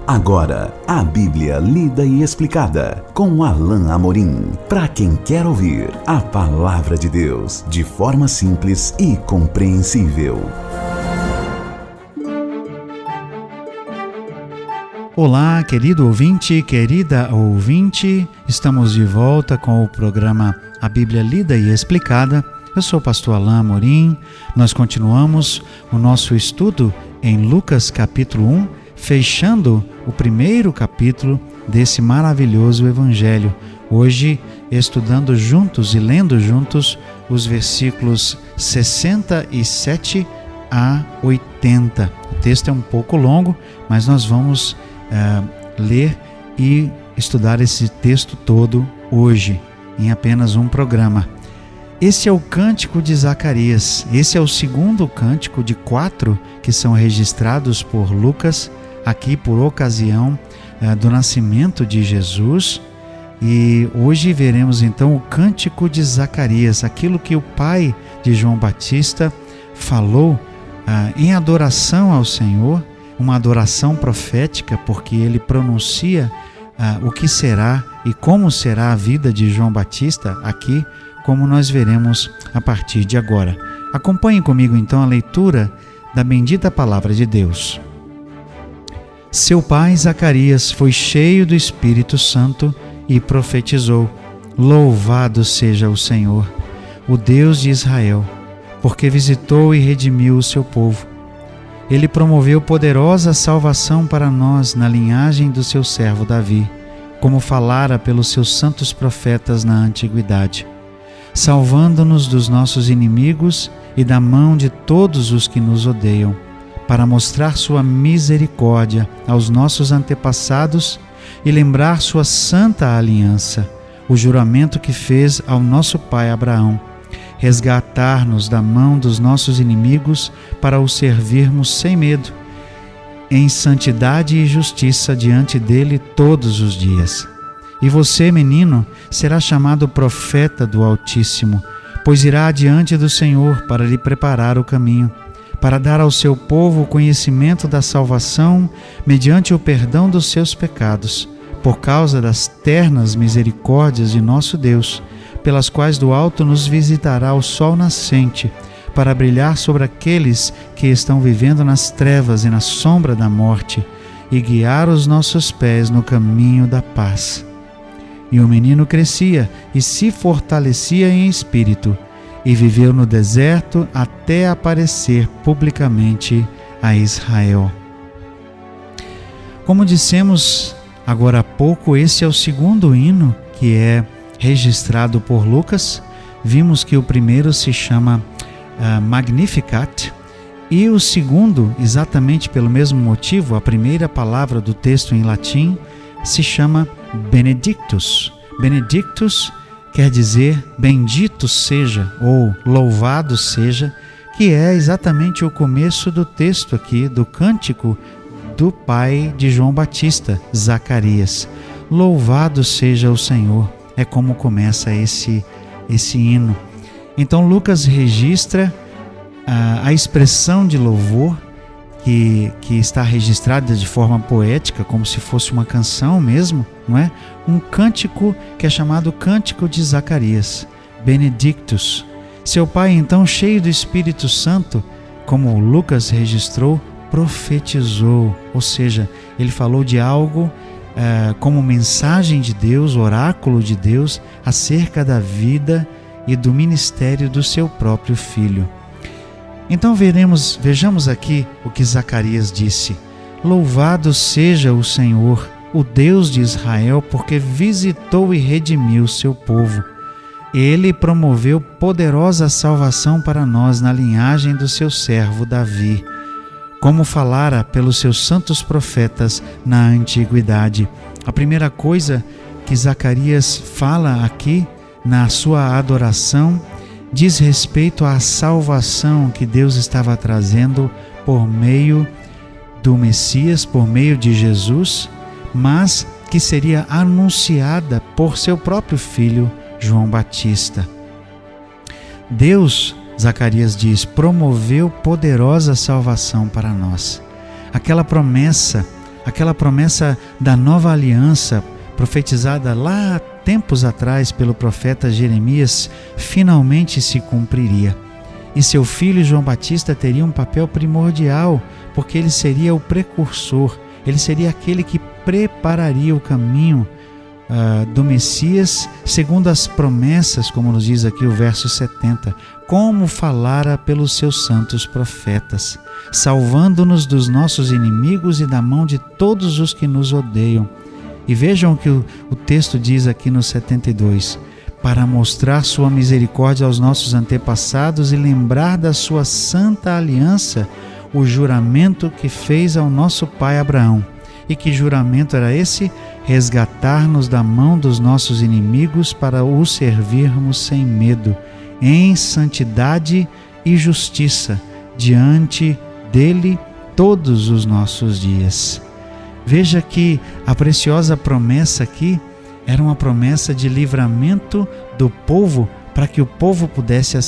Agora, a Bíblia lida e explicada com Alain Amorim. Para quem quer ouvir a Palavra de Deus de forma simples e compreensível. Olá, querido ouvinte, querida ouvinte. Estamos de volta com o programa A Bíblia Lida e Explicada. Eu sou o pastor Alain Amorim. Nós continuamos o nosso estudo em Lucas capítulo 1, fechando o primeiro capítulo desse maravilhoso evangelho. Hoje, estudando juntos e lendo juntos os versículos 67 a 80. O texto é um pouco longo, mas nós vamos ler e estudar esse texto todo hoje, em apenas um programa. Esse é o cântico de Zacarias. Esse é o segundo cântico de 4 que são registrados por Lucas, aqui por ocasião do nascimento de Jesus. E hoje veremos então o cântico de Zacarias, aquilo que o pai de João Batista falou em adoração ao Senhor, uma adoração profética, porque ele pronuncia o que será e como será a vida de João Batista aqui, como nós veremos a partir de agora. Acompanhem comigo então a leitura da bendita palavra de Deus. Seu pai Zacarias foi cheio do Espírito Santo e profetizou: Louvado seja o Senhor, o Deus de Israel, porque visitou e redimiu o seu povo. Ele promoveu poderosa salvação para nós na linhagem do seu servo Davi, como falara pelos seus santos profetas na antiguidade, salvando-nos dos nossos inimigos e da mão de todos os que nos odeiam, para mostrar sua misericórdia aos nossos antepassados e lembrar sua santa aliança, o juramento que fez ao nosso pai Abraão, resgatar-nos da mão dos nossos inimigos para o servirmos sem medo, em santidade e justiça diante dele todos os dias. E você, menino, será chamado profeta do Altíssimo, pois irá adiante do Senhor para lhe preparar o caminho, para dar ao seu povo o conhecimento da salvação mediante o perdão dos seus pecados, por causa das ternas misericórdias de nosso Deus, pelas quais do alto nos visitará o sol nascente, para brilhar sobre aqueles que estão vivendo nas trevas e na sombra da morte, e guiar os nossos pés no caminho da paz. E o menino crescia e se fortalecia em espírito, e viveu no deserto até aparecer publicamente a Israel. Como dissemos agora há pouco, esse é o segundo hino que é registrado por Lucas. Vimos que o primeiro se chama Magnificat e o segundo, exatamente pelo mesmo motivo, a primeira palavra do texto em latim se chama Benedictus. Benedictus quer dizer bendito seja ou louvado seja, que é exatamente o começo do texto aqui, do cântico do pai de João Batista, Zacarias. Louvado seja o Senhor, é como começa esse hino. Então Lucas registra a expressão de louvor que está registrada de forma poética, como se fosse uma canção mesmo, não é? Um cântico que é chamado Cântico de Zacarias, Benedictus. Seu pai, então, cheio do Espírito Santo, como Lucas registrou, profetizou, ou seja, ele falou de algo como mensagem de Deus, oráculo de Deus, acerca da vida e do ministério do seu próprio filho. Então vejamos aqui o que Zacarias disse: Louvado seja o Senhor, o Deus de Israel, porque visitou e redimiu o seu povo. Ele promoveu poderosa salvação para nós na linhagem do seu servo Davi, como falara pelos seus santos profetas na antiguidade. A primeira coisa que Zacarias fala aqui na sua adoração diz respeito à salvação que Deus estava trazendo por meio do Messias, por meio de Jesus, mas que seria anunciada por seu próprio filho, João Batista. Deus, Zacarias diz, promoveu poderosa salvação para nós. Aquela promessa aquela promessa da nova aliança profetizada lá tempos atrás pelo profeta Jeremias finalmente se cumpriria. E seu filho João Batista teria um papel primordial, porque ele seria o precursor, ele seria aquele que prepararia o caminho do Messias, segundo as promessas, como nos diz aqui o verso 70, como falara pelos seus santos profetas, salvando-nos dos nossos inimigos e da mão de todos os que nos odeiam. E vejam o que o texto diz aqui no 72, para mostrar sua misericórdia aos nossos antepassados e lembrar da sua santa aliança, o juramento que fez ao nosso pai Abraão. E que juramento era esse? Resgatar-nos da mão dos nossos inimigos para o servirmos sem medo, em santidade e justiça, diante dele todos os nossos dias. Veja que a preciosa promessa aqui era uma promessa de livramento do povo, para que o povo pudesse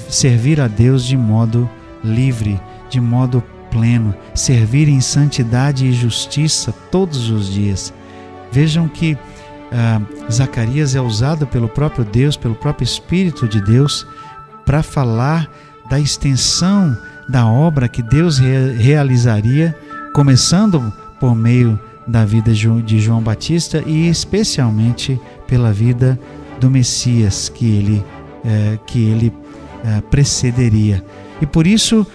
servir a Deus de modo livre, de modo pleno, servir em santidade e justiça todos os dias. Vejam que Zacarias é usado pelo próprio Deus, pelo próprio Espírito de Deus, para falar da extensão da obra que Deus realizaria, começando por meio da vida de João Batista e especialmente pela vida do Messias que ele precederia. E por isso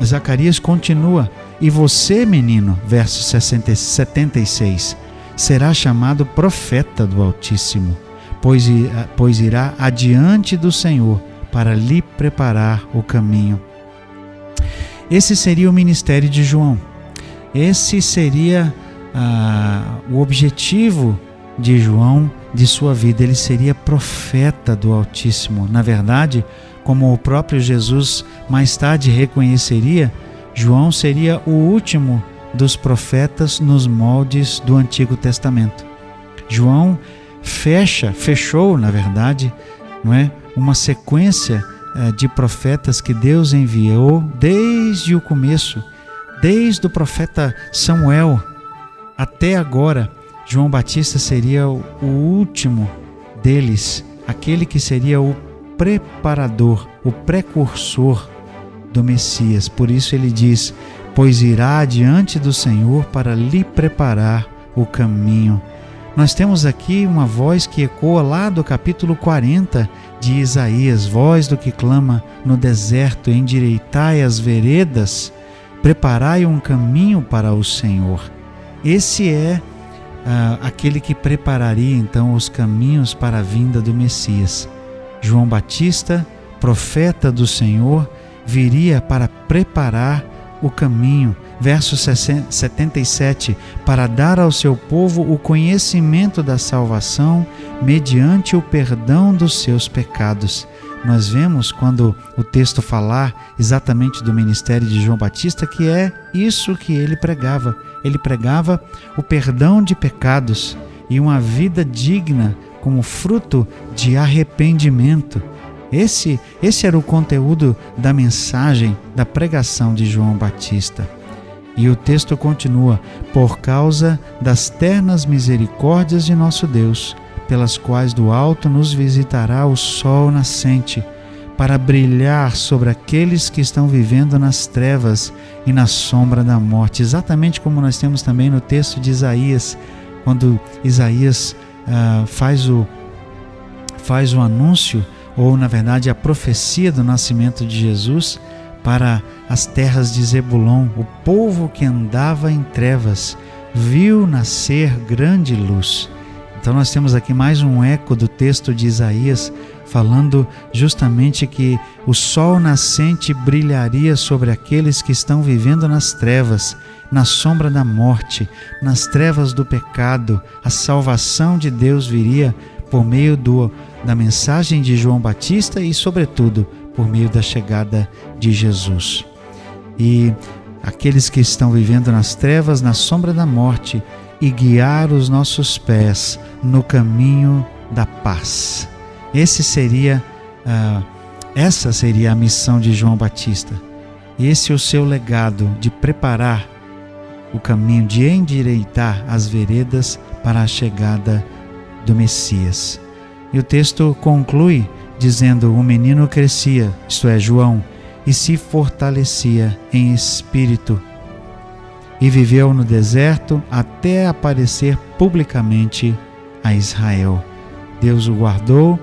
Zacarias continua: e você, menino, verso 76, será chamado profeta do Altíssimo, pois irá adiante do Senhor para lhe preparar o caminho. Esse seria o ministério de João. Esse seria o objetivo de João, de sua vida. Ele seria profeta do Altíssimo. Na verdade, como o próprio Jesus mais tarde reconheceria, João seria o último dos profetas nos moldes do Antigo Testamento. João fechou, na verdade, não é, uma sequência de profetas que Deus enviou desde o começo, desde o profeta Samuel até agora. João Batista seria o último deles, aquele que seria o preparador, o precursor do Messias. Por isso ele diz: pois irá adiante do Senhor para lhe preparar o caminho. Nós temos aqui uma voz que ecoa lá do capítulo 40 de Isaías, voz do que clama no deserto: endireitai as veredas, preparai um caminho para o Senhor. Esse é aquele que prepararia então os caminhos para a vinda do Messias. João Batista, profeta do Senhor, viria para preparar o caminho. Verso 77, para dar ao seu povo o conhecimento da salvação mediante o perdão dos seus pecados. Nós vemos, quando o texto falar exatamente do ministério de João Batista, que é isso que ele pregava. Ele pregava o perdão de pecados e uma vida digna como fruto de arrependimento. Esse era o conteúdo da mensagem, da pregação de João Batista. E o texto continua: por causa das ternas misericórdias de nosso Deus, pelas quais do alto nos visitará o sol nascente, para brilhar sobre aqueles que estão vivendo nas trevas e na sombra da morte. Exatamente como nós temos também no texto de Isaías, quando Isaías faz o anúncio, ou na verdade a profecia do nascimento de Jesus para as terras de Zebulon. O povo que andava em trevas viu nascer grande luz. Então nós temos aqui mais um eco do texto de Isaías, falando justamente que o sol nascente brilharia sobre aqueles que estão vivendo nas trevas, na sombra da morte, nas trevas do pecado. A salvação de Deus viria por meio da mensagem de João Batista e, sobretudo, por meio da chegada de Jesus. E aqueles que estão vivendo nas trevas, na sombra da morte, e guiar os nossos pés no caminho da paz. Essa seria a missão de João Batista. Esse é o seu legado, de preparar o caminho, de endireitar as veredas para a chegada do Messias. E o texto conclui dizendo: o menino crescia, isto é, João, e se fortalecia em espírito, e viveu no deserto até aparecer publicamente a Israel. Deus o guardou,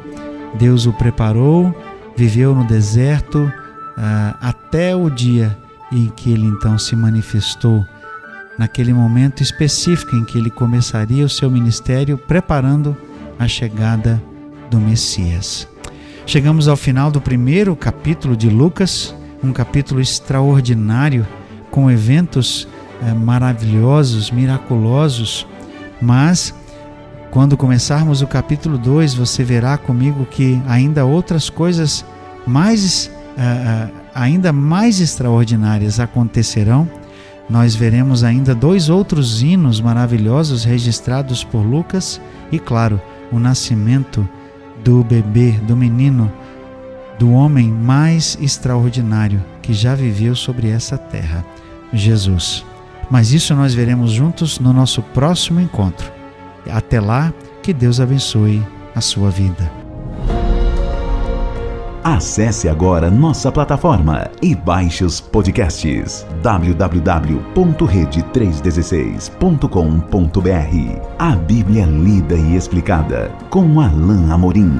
Deus o preparou, viveu no deserto até o dia em que ele então se manifestou, naquele momento específico em que ele começaria o seu ministério, preparando a chegada do Messias. Chegamos ao final do primeiro capítulo de Lucas, um capítulo extraordinário, com eventos maravilhosos, miraculosos, mas quando começarmos o capítulo 2, você verá comigo que ainda outras coisas ainda mais extraordinárias acontecerão. Nós veremos ainda 2 outros hinos maravilhosos registrados por Lucas e, claro, o nascimento do bebê, do menino, do homem mais extraordinário que já viveu sobre essa terra, Jesus. Mas isso nós veremos juntos no nosso próximo encontro. Até lá, que Deus abençoe a sua vida. Acesse agora nossa plataforma e baixe os podcasts www.rede316.com.br. A Bíblia lida e explicada com Alain Amorim.